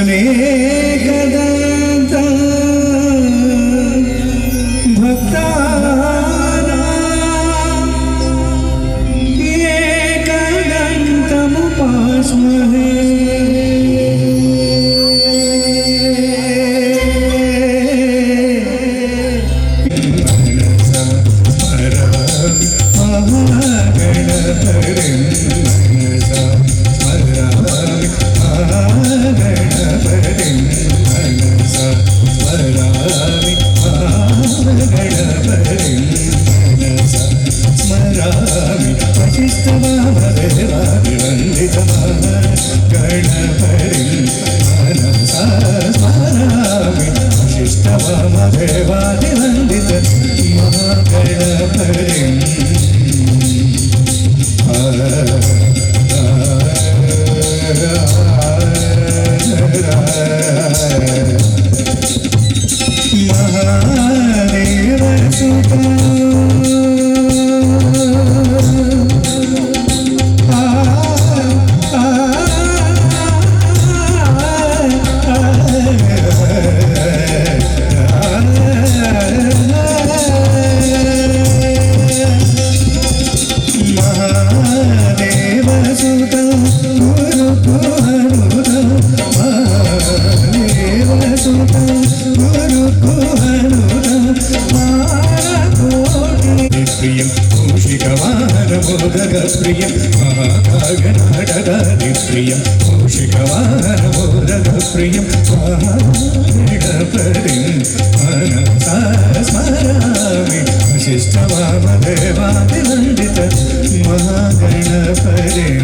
అనేకదంత భక్తానాం ఏకదంతముపాస్మహే ప్రియం మహాకాగనాటగాది ప్రియం కౌశికవానమోదగ ప్రియం మహాగణపతిం మనసా స్మరామి వశిష్ఠవామదేవాదివందిత మహాగణపతిం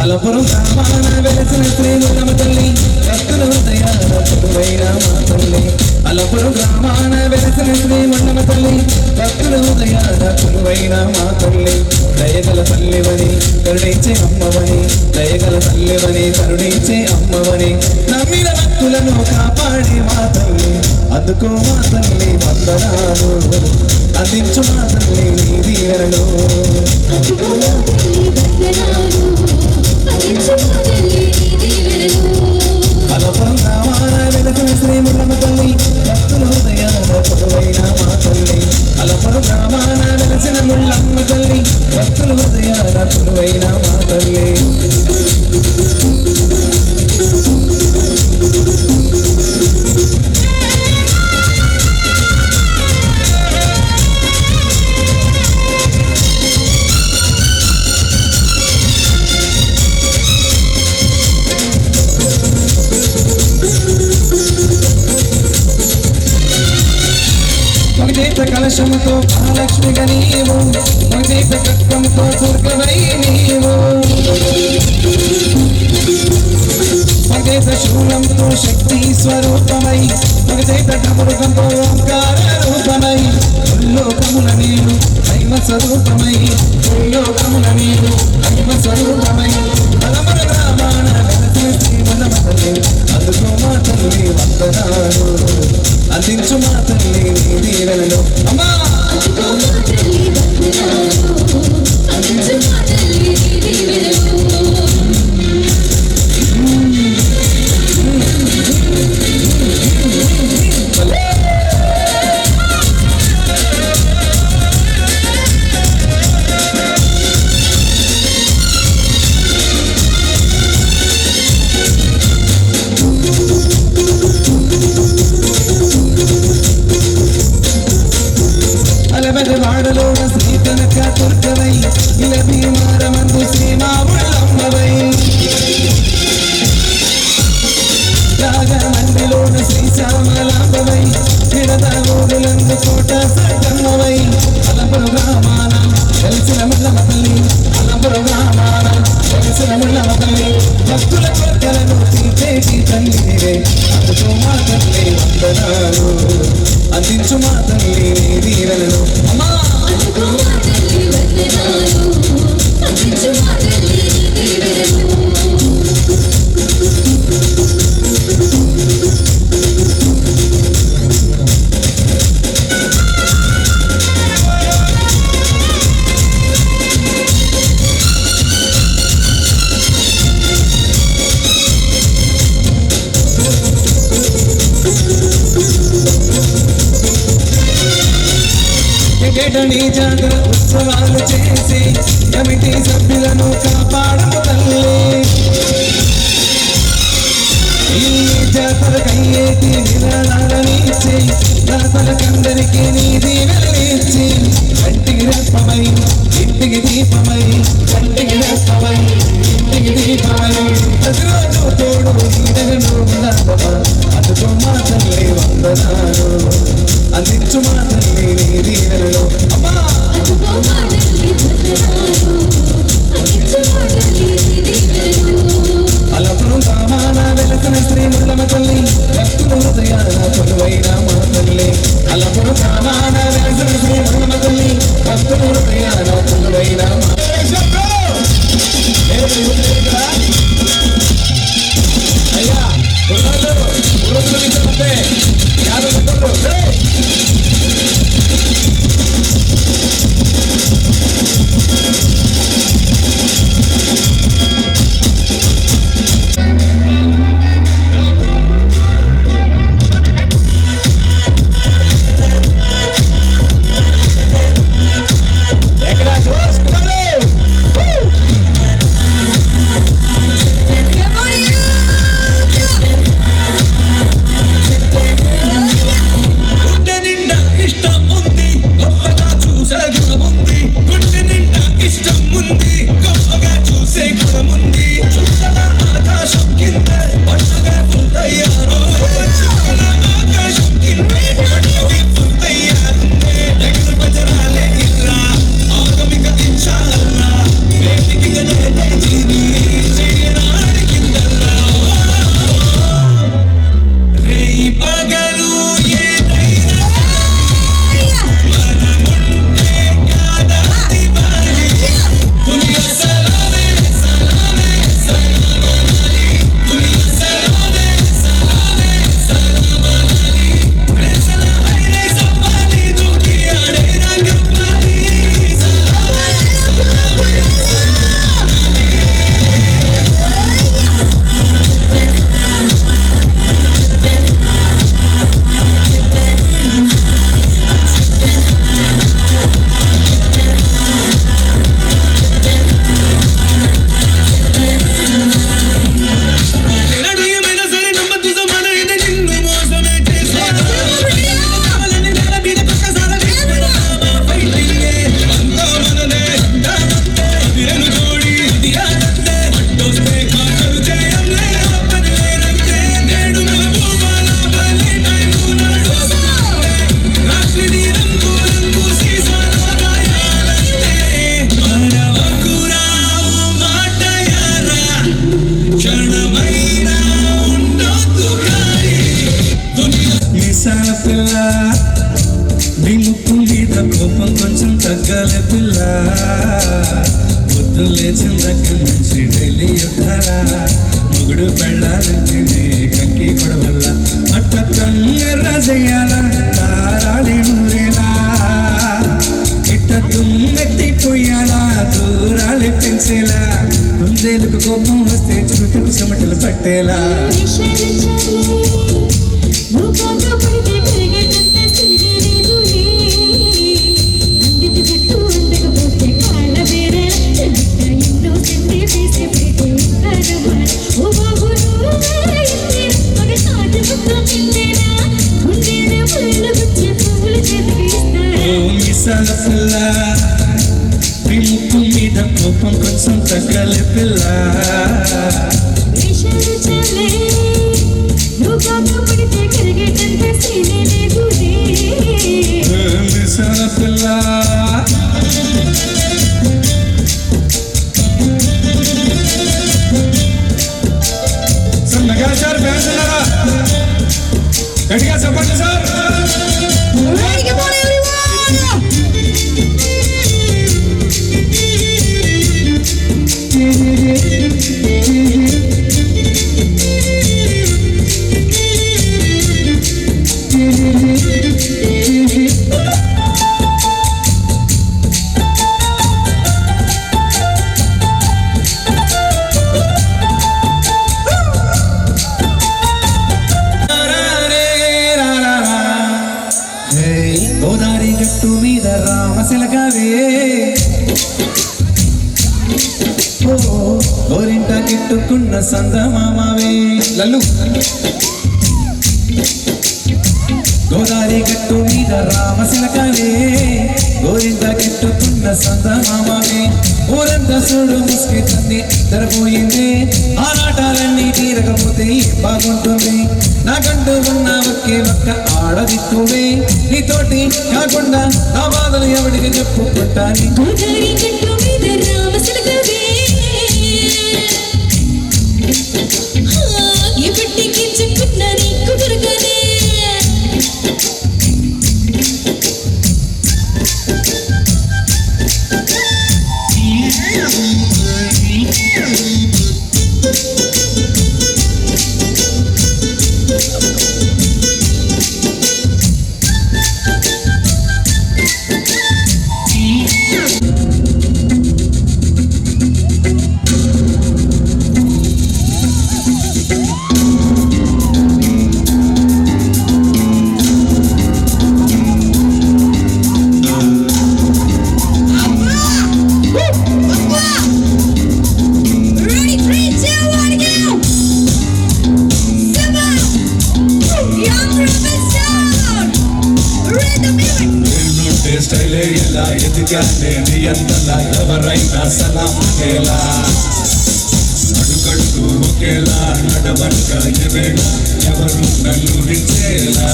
అలపురం గ్రామాన వెలసిన శ్రీముఖమ తల్లి భక్తుల హృదయాల కొలువైన మా తల్లి అలపురం గ్రామాన వెలసిన శ్రీముఖమ తల్లి భక్తుల హృదయాల కొలువైన మా తల్లి దయగల తల్లివని కరుణించే అమ్మవని దయగల తల్లివని కరుణించే అమ్మవని నమ్మిన భక్తులను కాపాడే మా తల్లి అందుకో మా తల్లి వందనాలు అందించు మా తల్లి నీ దీవెనలు అలపురం గ్రామాన పాశముతో మహాలక్ష్మిగా నీవు మగదైత కట్కంతో దుర్గవై నీవు మగదైత శూలంతో శక్తి స్వరూపమై మగదైత డమరుగంతో ఓంకార రూపమై ఉల్లోకముల నీవు దైవ స్వరూపమై ఉల్లోకముల నీవు దైవ స్వరూపమై బలముల గ్రామాన వెలసిన శ్రీ వల్లభతల్లి అందుకో మా తల్లి వందనాలు అందించు మా తల్లి నీ దీవెనలు అమ్మా వాడలోన శ్రీ కనక దుర్గవై ఇలా భీమారమందు శ్రీమావుళ్ళమ్మవై రాగమందిలోన శ్రీ శ్యామలాంబవై విడదూరులందు కోట సట్టమ్మవై అలంపుర గ్రామాన తెలిసిన ముళ్ళమ్మ తల్లి అలంపుర గ్రామాన తెలిసిన ముళ్ళమ్మ తల్లి భక్తుల కోరికలను తీర్చేటి తల్లివే అందుకో మా తల్లి వందనాలు అందించు మా తల్లి నీ దీవెనలు అమ్మా నీ జాతర ఉత్సవాలు చేసి కమిటీ సభ్యులను కాపాడము తల్లి ఈ జాతర కయ్యేటి విరాళాలనిచ్చి దాతలకందరికీ నీ దీవెనలిచ్చి కంటికి రెప్పమై ఇంటికి దీపమై కంటికి రెప్పమై ఇంటికి దీపమై ప్రతిరోజు తోడు నీడగను అందుకో మా తల్లి వందనాలు అందించు మా తల్లి నీ దీవెనలు అమ్మా అలపురం కామాన వెలసిన శ్రీ ముల్లమ్మ తల్లి భక్తుల హృదయాల కొలువైన మా తల్లి అలపురం కామాన వెలసిన శ్రీ ముల్లమ్మ తల్లి భక్తుల హృదయాల కొలువైన మా అయ్యా వెంటనే కంకి పడవల్ల అట్ట కన్నెర్ర చెయ్యాల తారాడి నూరేలా ఇట్ట తుమ్మెత్తి పొయ్యాలా దూరాలి పెంచేలా కుందేలకు కోపం వస్తే చుట్టకు చెమటలు పట్టేలా మిసాల పిల్ల ప్రిముక్కు మీద కోపం కొంచెం తగ్గలే పిల్ల మిసాల పిల్ల సార్ మెగాస్టార్ ఫ్యాన్స్ ఉన్నారా గట్టిగా చెప్పండి సార్ గోదారి గట్టు మీద రామశిలకావే గోరింట గిట్టుకున్న సందమామవే లల్లు గోదారి గట్టు మీద రామశిలకావే గోరింట గిట్టుకున్న సందమామవే ఊరంతా చూడు ముసుకి తన్ని తెరపోయింది ఆరాటాలన్నీ తీరకపోతే బాగుంటుంది నాకంటూ ఉన్న ఒకే ఒక్క ఆడదిక్కువే నీతోటి కాకుండా నా బాధలు ఎవడికి చెప్పుకుంటాని స్టైలే ఎలా ఎదిగానే నీ అంతలా ఎవరైనా సలాం ఒకేలా అడుగడుగు ఒకేలా నడవడుక ఎవేళ ఎవరు నన్ను రించేలా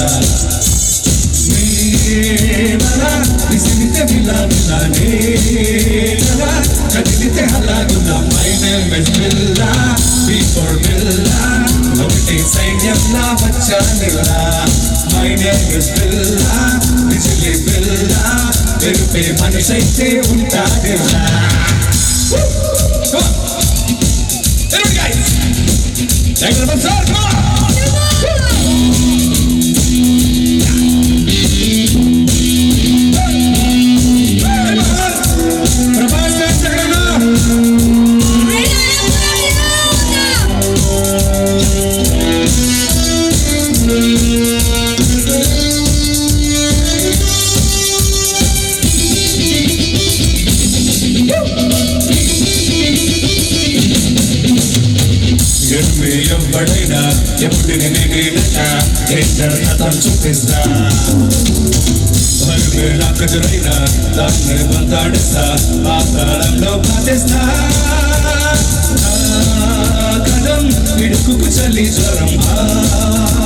విసిరితే విలానే కదిలితే అలాగున్నా my name is Billa before బిల్లా ఒకటి సైన్యంలా వచ్చానిలా మై నేమ్ ఇస్ బిల్లా బిజిలీ బిల్లా వెరుపే మనిషైతే ఉంటాదిలా ఎవడైనా ఎప్పుడు నేనట చూపిస్తా నాకదురైనా దాన్ని మాట్లాడిస్తా ఆ కాలంలో బాధిస్తా కదం ఇడుకు చలి జ్వరం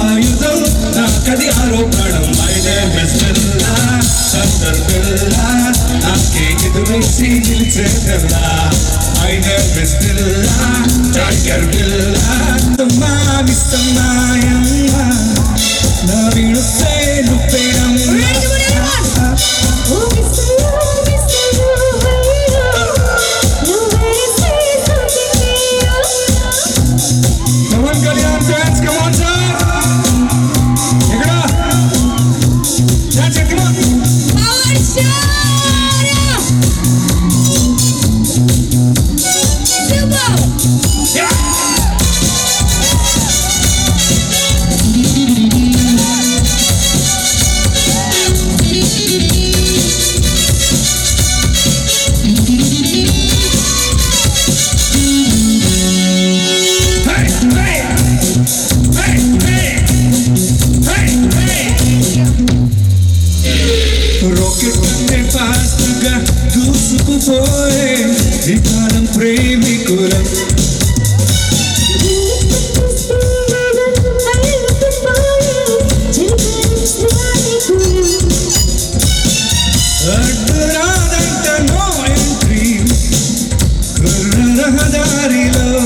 ఆయుధం నాకది ఆరోపణం మై నేమ్ ఇస్ బిల్లా చందర్ బిల్లా నాకే ఎదురేసి నిలిచే బిల్లా my name is Billa tiger బిల్లా విస్తమాయమ్మ నా విడుస్తే నువ్వేనమ్మ Pawan Kalyan dance, come on, dance. Take it up. Dance it, come on. Power shot! Super! Yeah. Hey, hey. Hey, hey. Hey, hey. Rocket కంటే fast గా దూసుకుపోయే ఈ కాలం ప్రేమికులం అడ్డురాదంట no entry కుర్ర రహదారిలో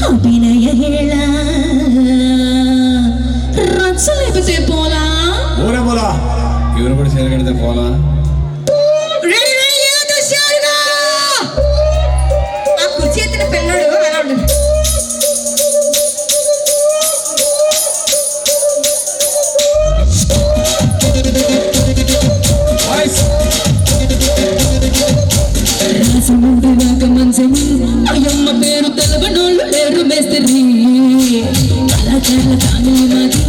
ಅಭಿನಯ ಹೇಳ ರಚನೆ ಪೋಲಾ ఊరే పోలా ఎవరు కూడా చేరగడితే పోలా రెడీ రెడీ లేదు షారుగా ఆ కుర్చీ ఎత్తిన పిల్లడు అలా ఉండు రాజముండి నాక మంచము అయ్యమ్మ పేరు తెలవనోళ్ళు లేరు మేస్త్రి కళాకారుల కానులు మాది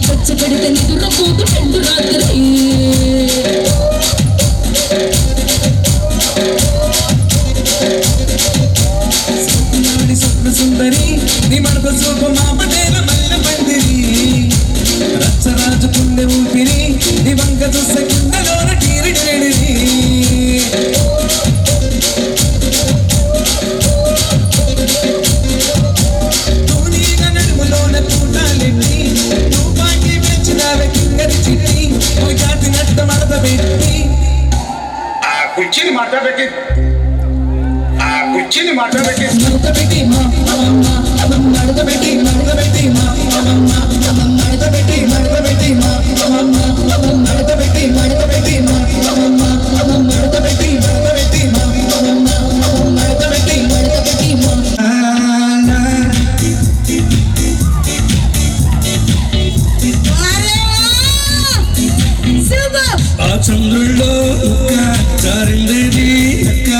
కొచ్చ పెడితే నిద్రపోతు రెండు రాత్రి స్వప్న సుందరి నీ మనకు చూప మా పటేల మల్ల పందిరి రచ్చరాజు పుణ్య ఊపిరి నీ వంక చూసే కిందలోన టీరిడేడిరి తూనీగా నడుములోన పూటాలెట్టి రూపాకి పెంచినావే కింగరి చిట్టి ఓ జాతి నట్ట మడత పెట్టి కుర్చీని మాట్లాడబెట్టి మడత పెట్టి మా అమ్మమ్మ అమ్మమ్మ మడత పెట్టి మడత పెట్టి మా అమ్మమ్మ అమ్మమ్మ మడత పెట్టి మడత పెట్టి మా అమ్మమ్మ అమ్మమ్మ మడత పెట్టి మడత పెట్టి మా అమ్మమ్మ అమ్మమ్మ మడత పెట్టి మడత పెట్టి మా అమ్మమ్మ అమ్మమ్మ మడత పెట్టి మడత పెట్టి మా ఆ చంద్రుల్లో జారిందేది అక్క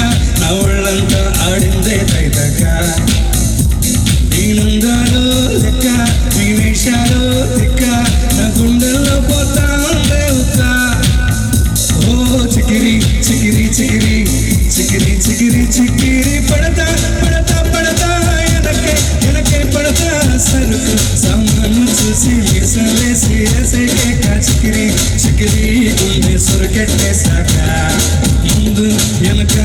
చిక్కిరి పడతా పడతా పడతా ఎనకే పడతా సరుకు సామాను చూసి మిసలేసి వేసేకే చిక్కిరి చిక్కిరి గుండె సురకెట్టేశాక ముందు వెనక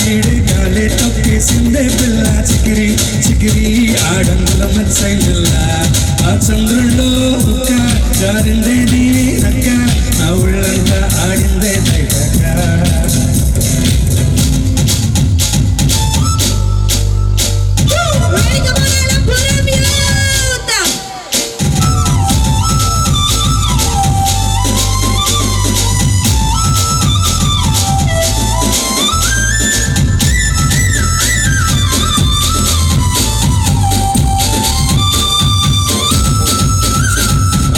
ఏడు కాలే తొక్కేసిందే పిల్ల చిక్కిరి చిక్కిరి ఆడంగుల మత్సైల్ల ఆ చంద్రుల్లో ఒక్క జారిందే దీని నక్క నా ఉళ్ళంతా ఆడిందే దైవక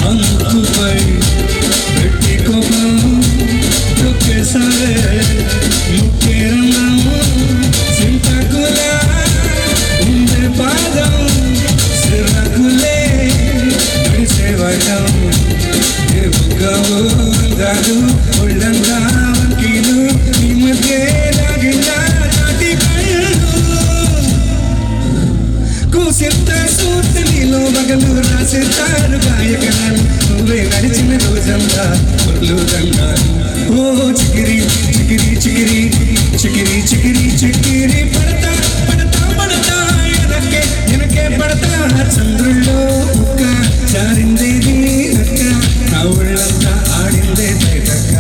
అంకుపై పెట్టి కోపం తొక్కేసారే ముఖ్యరంగం సింతకుల ఉండే పాదం సిరకులే నడిచేవాళ్ళం ఎవుగావు అందాలు ఒళ్ళంతా వంకీలు ఈ మధ్య లాగిన నాటి కళ్ళు కూసింత సూట్ నీలో మగలు రాసేస్తారు గాయకరాలు నువ్వే నడిచిన రోజంతా ఒళ్ళు దండాలు ఓ చికిరి చికిరి చికిరి చికిరి చికిరి చికిరి పడతా పడతా పడతా ఎనకే పడతా చంద్రుల్లో ముక్క జారిందేది నక్క నా ఒళ్ళంతా ఆడిందే బయటక్క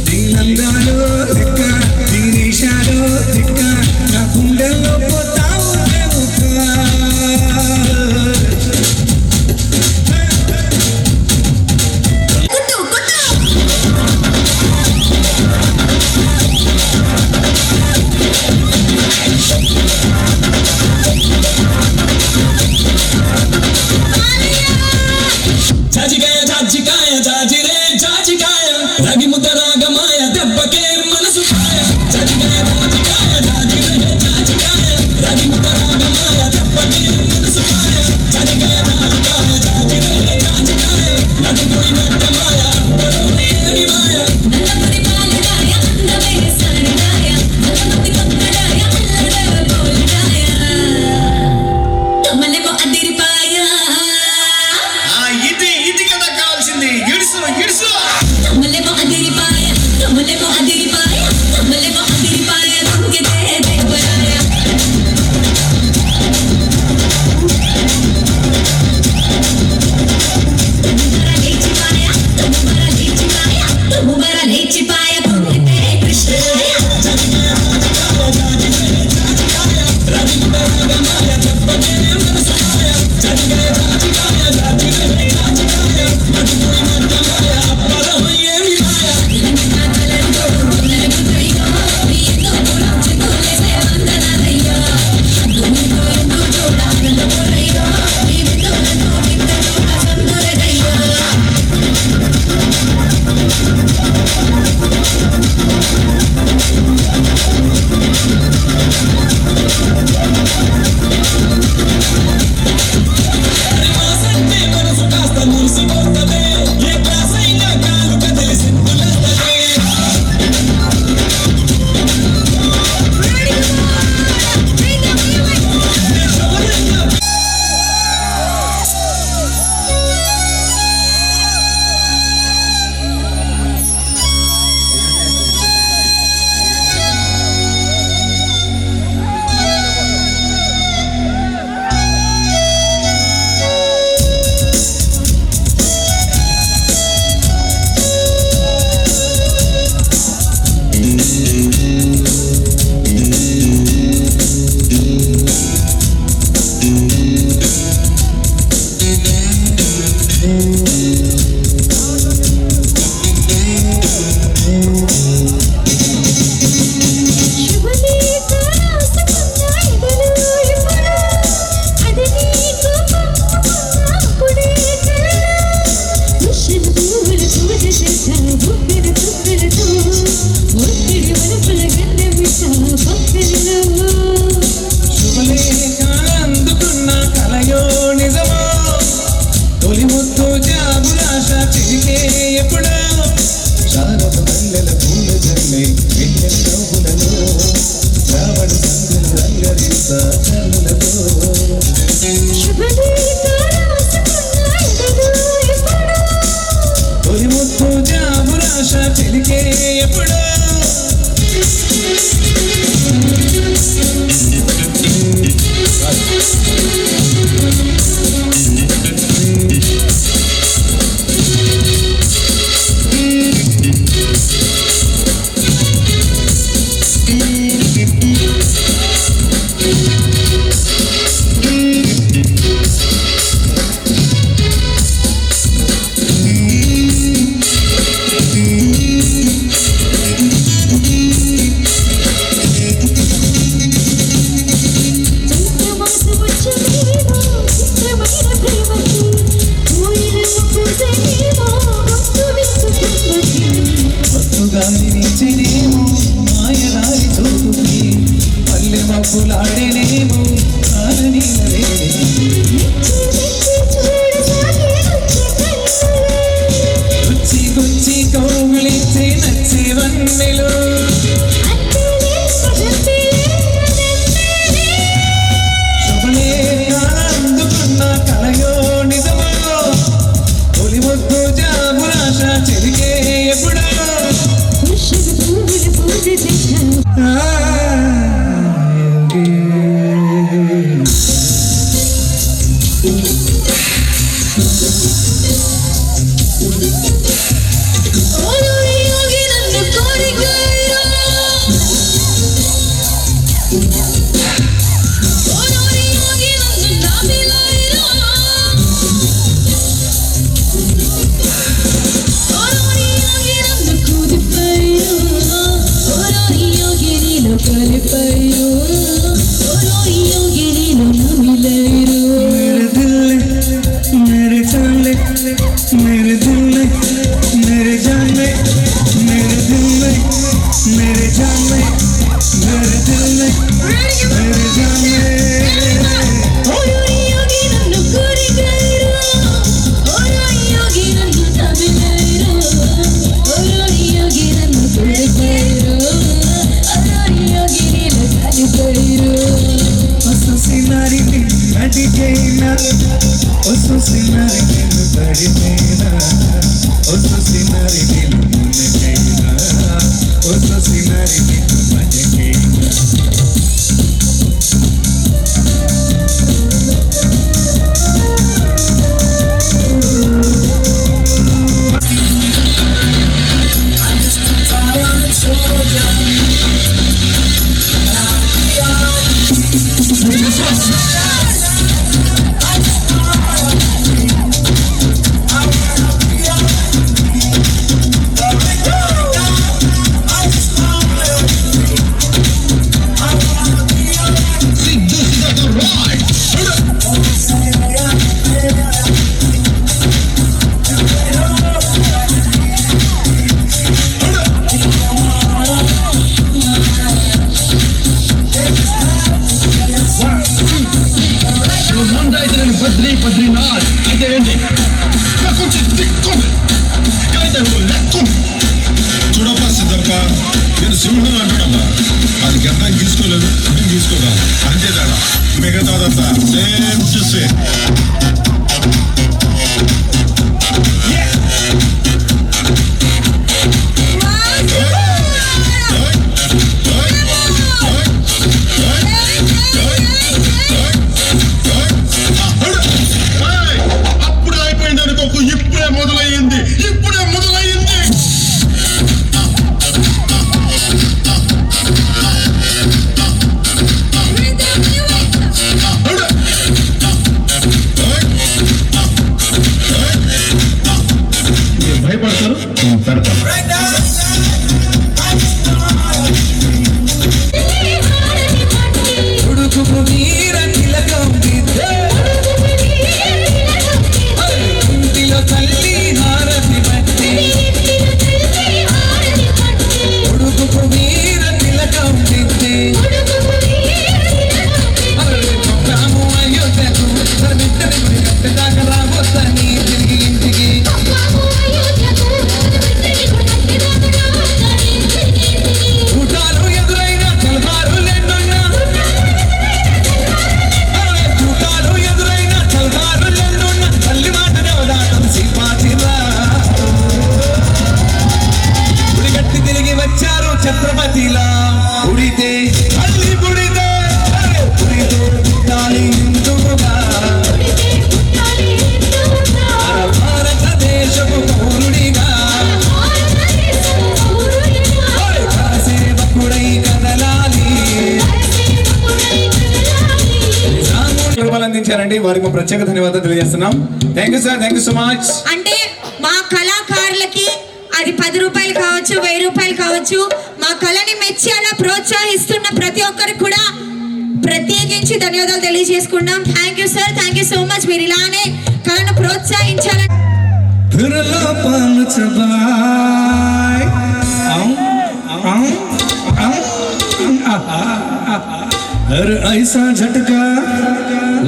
దీనందాలో దిక్క దీనేశాలో దిక్క నా గుండెల్లో పోతావు జాజికాయ జాజిరే జాజికాయ రగి ముద్ద రాగమాయ దెబ్బకే మనసు కాయ జాజికాయ జాజిరే జాజికాయ రగి ముద్ద రాగమాయ దెబ్బకే మనసు కాయ జాజికాయ జాజిరే జాజికాయ నది పోయినట్ట మాయ బరువేని మాయ నల్లమరి పాలడాయ అందమైన సారిడాయ నల్లమతి కొత్తడాయ అల్లడవ పోలడాయ తమలేమో అదిరిపాయ ఇది కదా కావాల్సింది ఇడుసు ఇడుసు తమలేమో అదిరిపాయ తమలేమో అదిరిపాయ తమలేమో అదిరిపాయ గాలినిచ్చినేమో మాయదారి చూపుకి పల్లె మబ్బులాడేనేమో కాలనీల వేడికి గుచ్చి గుచ్చి కౌగిలించి నచ్చి వన్నెలు శుభలే అందుకున్న కలయో నిజమో తొలి ముద్దు జాబురాశ చెరిగే ఎప్పుడో చూడప్ప సిద్ధప్ప నేను సింహం అంటున్నామా అది గడ్డం తీసుకోలేదు నేను తీసుకోగలను అంతే తేడా మిగతాదంతా సేమ్ టు సేమ్ అప్పుడు అయిపోయింది అనుకోకు ఇప్పుడే మొదలయ్యింది ఇచ్చారండి, వారికి మా ప్రత్యేక ధన్యవాదాలు తెలియజేస్తున్నాం. Thank you sir, thank you so much. అంటే మా కళాకారులకి అది 10 రూపాయలు కావచ్చు, 1000 రూపాయలు కావచ్చు, మా కళని మెచ్చి అలా ప్రోత్సహిస్తున్న ప్రతి ఒక్కరికి కూడా ప్రత్యేకించి ధన్యవాదాలు తెలియజేసుకున్నాం. Thank you sir, thank you so much. మీరు ఇలానే కళను ప్రోత్సహించాలని. फिरला पान चबाए हर ऐसा झटका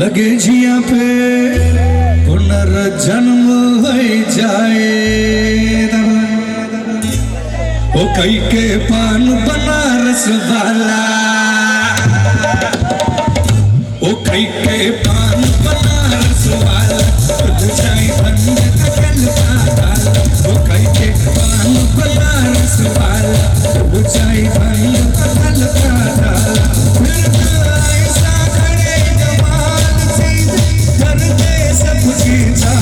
लगे जिया पे पुनर्जन्म हो जाए ओ कई के पान बनारस वाला ओ कई के पान बनारस वाला खुद जाए बंद कल का ताला ओ कई के पान बनारस वाला खुद जाए बंद कल का ताला फिर ऐसा खड़े जमाल सीधे कर दे सब चीज़ा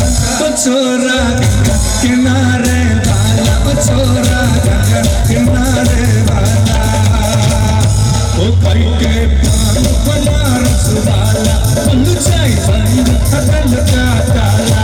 ओ छोरा गंगा किनारे वाला ओ छोरा गंगा किनारे वाला ओ कई के पान बनारस वाला खुद जाए बंद कल का ताला.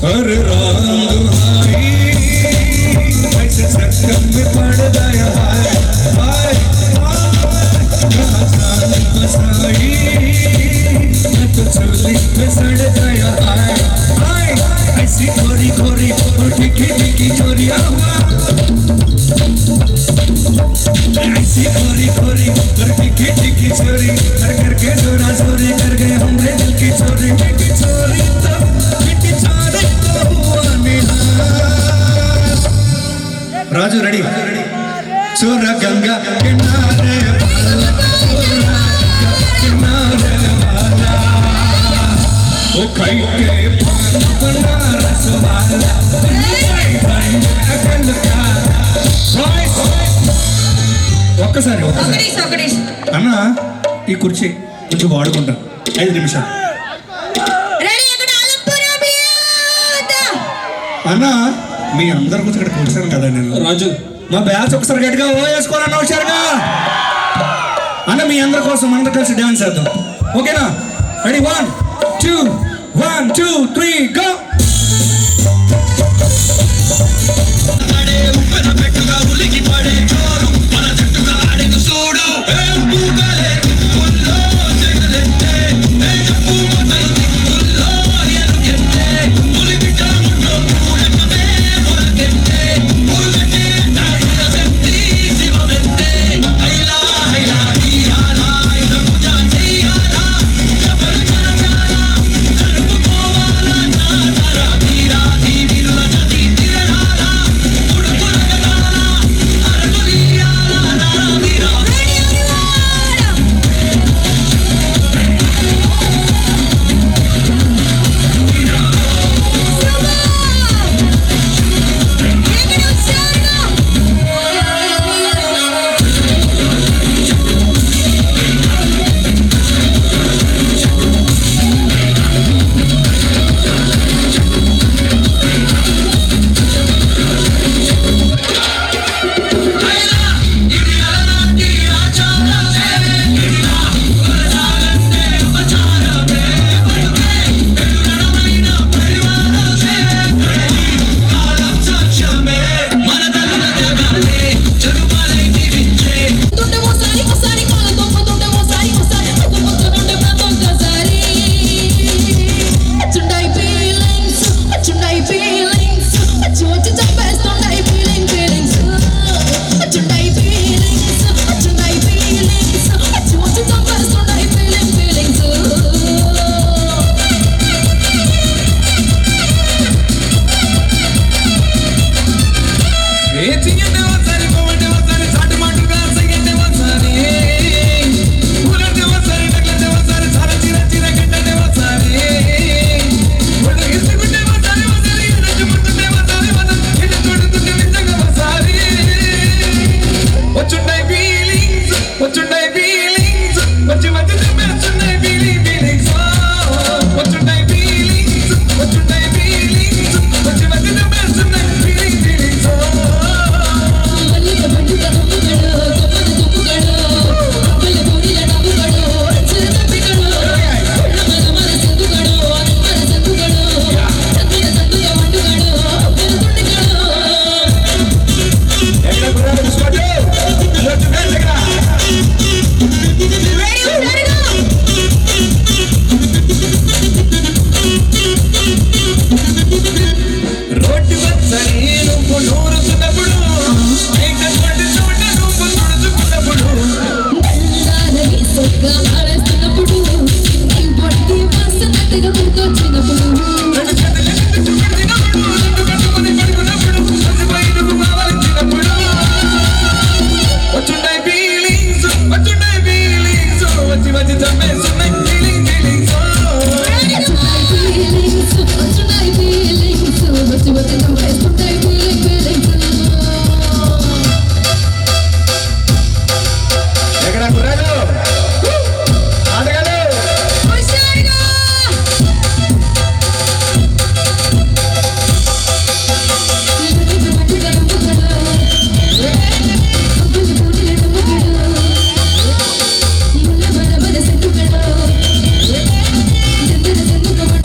हर रंग आई ऐसे चक्कर में पड़ गया है हाय जान बसाई मैं तो चोली में सड़ गया है हाय ऐसी गोरी गोरी और टिकी टिकी चोरिया हुआ ऐसी गोरी गोरी और टिकी टिकी चोरी कर करके जोरा चोरी कर गए हमरे दिल की चोरी मिट्टी चोरी तो मिट्टी चोरी तो हुआ निहार. राजू रेडी चोरा गंगा किनारे वाला चोरा गंगा किनारे वाला ओ कई के पान बनारस वाला अकल का ఒక్కసారి అన్న ఈ కుర్చీ కొంచెం వాడుకుంటాను 5 నిమిషాలు అన్న. మీ అందరి గురించి ఇక్కడ కూర్చాను కదా నేను. రాజు మా బ్యాచ్ ఒకసారి గట్టిగా ఓ వేసుకోవాలన్న వచ్చారుగా అన్న. మీ అందరి కోసం అందరూ కలిసి డాన్స్ చేద్దాం, ఓకేనా? Ready 1 2 3 go. నువ్వు నూరుతున్నప్పుడు బయటటువంటి చోట నువ్వు తుడుచుకున్నప్పుడు నల్లారని సొగ్గా ఆరేస్తున్నప్పుడు నీ బొట్టి వాసనగా గుర్తొచ్చినప్పుడు వచ్చి వచ్చి చంపేస్తున్నాయి ఫీలింగ్స్ వచ్చున్నాయి ఫీలింగ్స్ వచ్చి వచ్చి చంపేస్తుంటాయి ఫీలింగ్స్ ఎక్కడ కుర్రాడు ఆటగాడు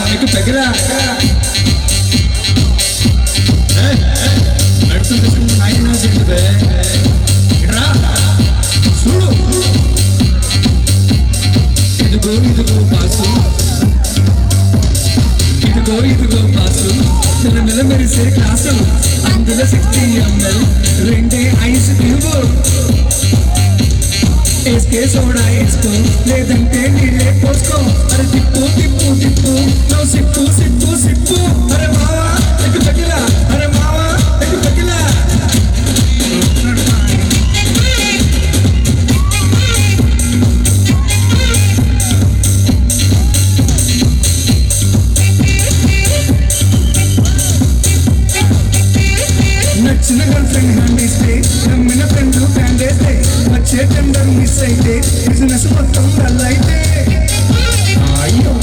నీకు తగిలా నడుచుంటే ఆయన చెప్తే రా చూడు ఇదిగో బాసు ఇదిగో బాసు నెల మెరిసే క్లాసు అందులో 60 ml 2 ఐస్ క్యూబ్ వేసుకే సోడా వేసుకో లేదంటే నీళ్ళే పోసుకో అరే తిప్పు నువ్వు సిప్పు అరే మావా ఎక్కి పగిలా అరే మావా ఎక్కి పగిలా నచ్చిన గర్ల్ ఫ్రెండ్ హ్యాండ్ ఇస్తే నమ్మిన ఫ్రెండ్ ఫ్యాన్ చేస్తే వచ్చే టెండర్ మిస్ అయితే బిజినెస్ మొత్తం డల్ అయితే అయ్యో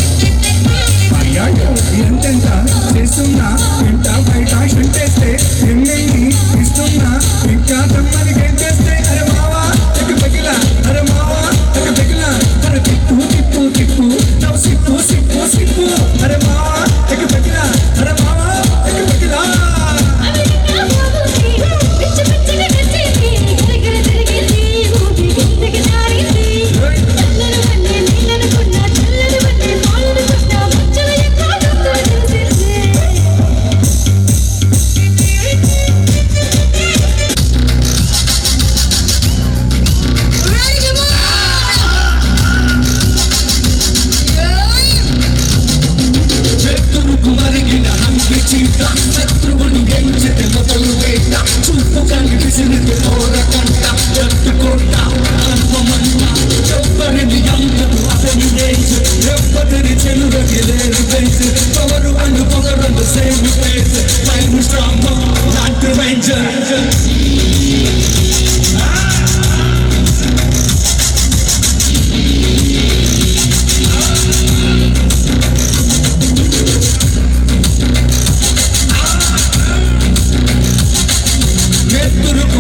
ఎంతెంత చేస్తున్నా ఎంట బయట షంటేస్తే ఎన్నెన్ని ఇస్తున్నా ఇంకా తమ్మని గెంటేస్తే అరే మావా ఎక్కి పగిలా అరే మావా ఎక్కి పగిలా అరే తిప్పు నవ్వు సిప్పు అరే మావా ఎక్కి పగిలా అరే మావా ఎక్కి పగిలా శత్రువుని గెలిచితే మొదలు వేట చూపు కనిపిసినది పోరకంట ఎత్తుకోట అనుపమంట ఎవ్వరిని అందరు అతని దేశ ఎవ్వరిని చెలుగకి లేరు దేశ పవరు అందు పొగరందు సేమ్ ఫేస్ టైమ్ స్ట్రాంగ్ లాంటి రేంజర్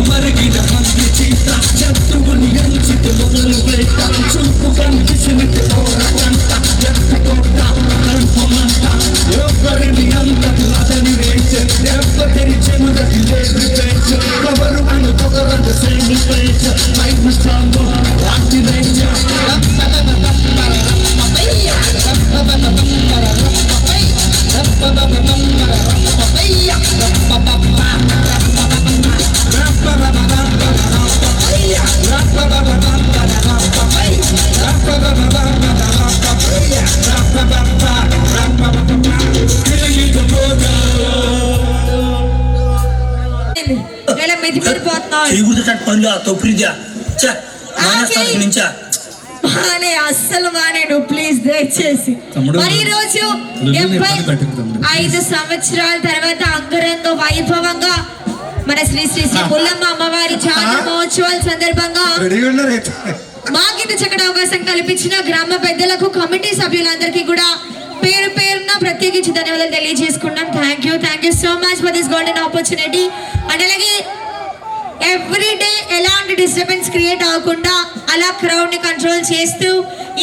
మరిగిన మంది చీత శత్రువుని గెలిచితే మొదలు వేట చూపు కనిపిసినది పోరకంట ఎత్తుకోట అనుపమంట ఎవ్వరిని అందరు అతని రేంజ్ ఎవ్వరిని చెముదకి లేదు పేజ్ కవరు అను పొగరంత సేమ్ పేజ్ లైఫ్ స్ట్రాంగ్ లాంటి రేంజర్ అస్సలు మానేను ప్లీజ్ దయచేసి మరి ఈ రోజు 75 సంవత్సరాల తర్వాత అంగరంగ వైభవంగా మన శ్రీ శ్రీ శ్రీ పుల్లమ్మ అమ్మవారి జాతర మహోత్సవాల సందర్భంగా మాకింత చక్కటి అవకాశం కల్పించిన గ్రామ పెద్దలకు కమిటీ సభ్యులందరికీ కూడా పేరు పేరున ప్రత్యేకించి ధన్యవాదాలు తెలియజేసుకున్నాం. Thank you so much for this golden opportunity. And అలాగే ఎవ్రీ డే ఎలాంటి డిస్టర్బెన్స్ క్రియేట్ అవ్వకుండా అలా క్రౌడ్ ని కంట్రోల్ చేస్తూ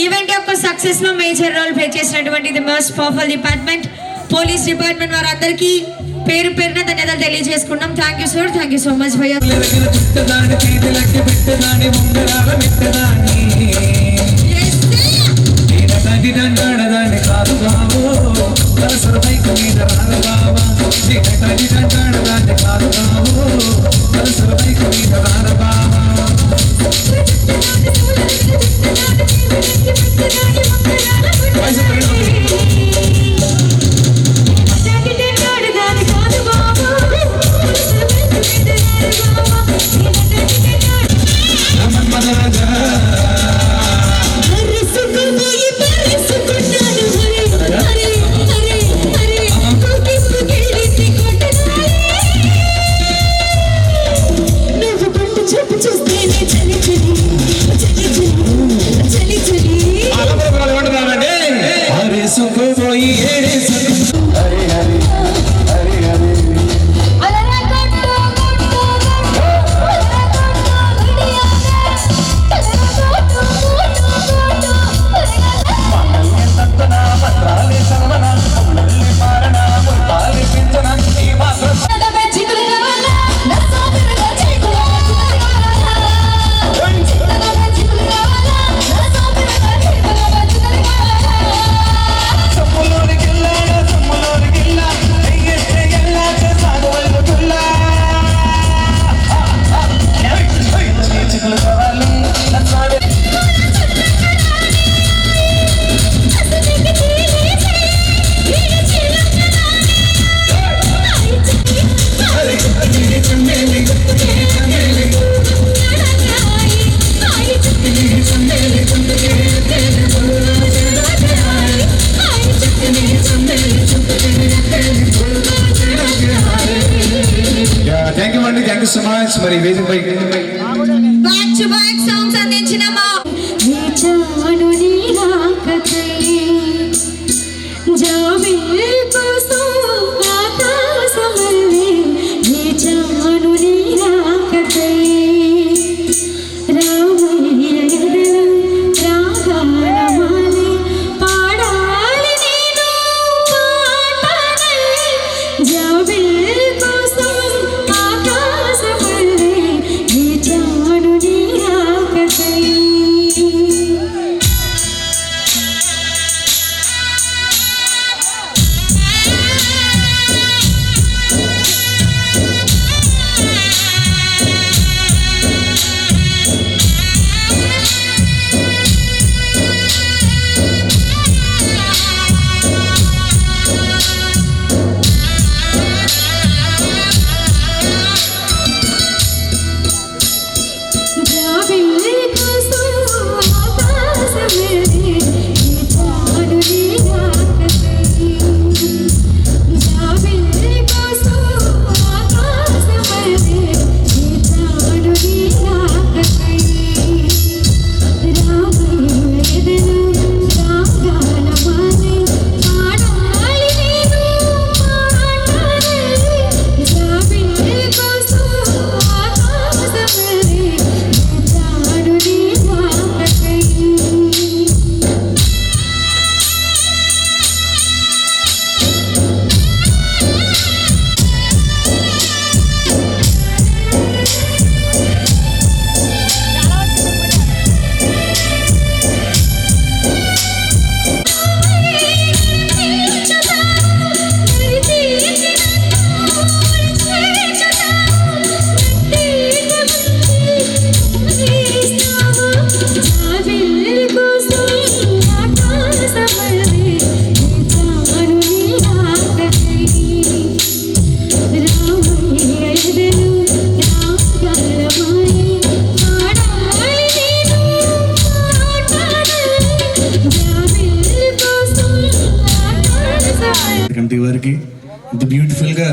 ఈవెంట్ యొక్క సక్సెస్ లో మేజర్ రోల్ ప్లే చేసినటువంటి the most powerful department police department వారందరికీ పేరు పేరున ధన్యవాదాలు తెలియజేసుకున్నాం. Thank you sir, thank you so much భయ్యా. కాదు బాబు సరసర బైక్ మీద రాను బావా జిగటాడి కాదు బాబు సరసర బైక్ మీద రాను బావా పోయి థ్యాంక్ యూ సో మచ్. మరి వేదిక పై బ్యాక్ టు బ్యాక్ సాంగ్స్ అందించిన మా కమిటీ వారికి ఇంత బ్యూటిఫుల్గా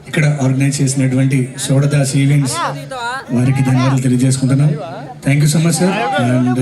ఇక్కడ ఆర్గనైజ్ చేసినటువంటి షోడదాస్ ఈవెంట్స్ వారికి ధన్యవాదాలు తెలియజేసుకుంటున్నాం. Thank you so much sir. And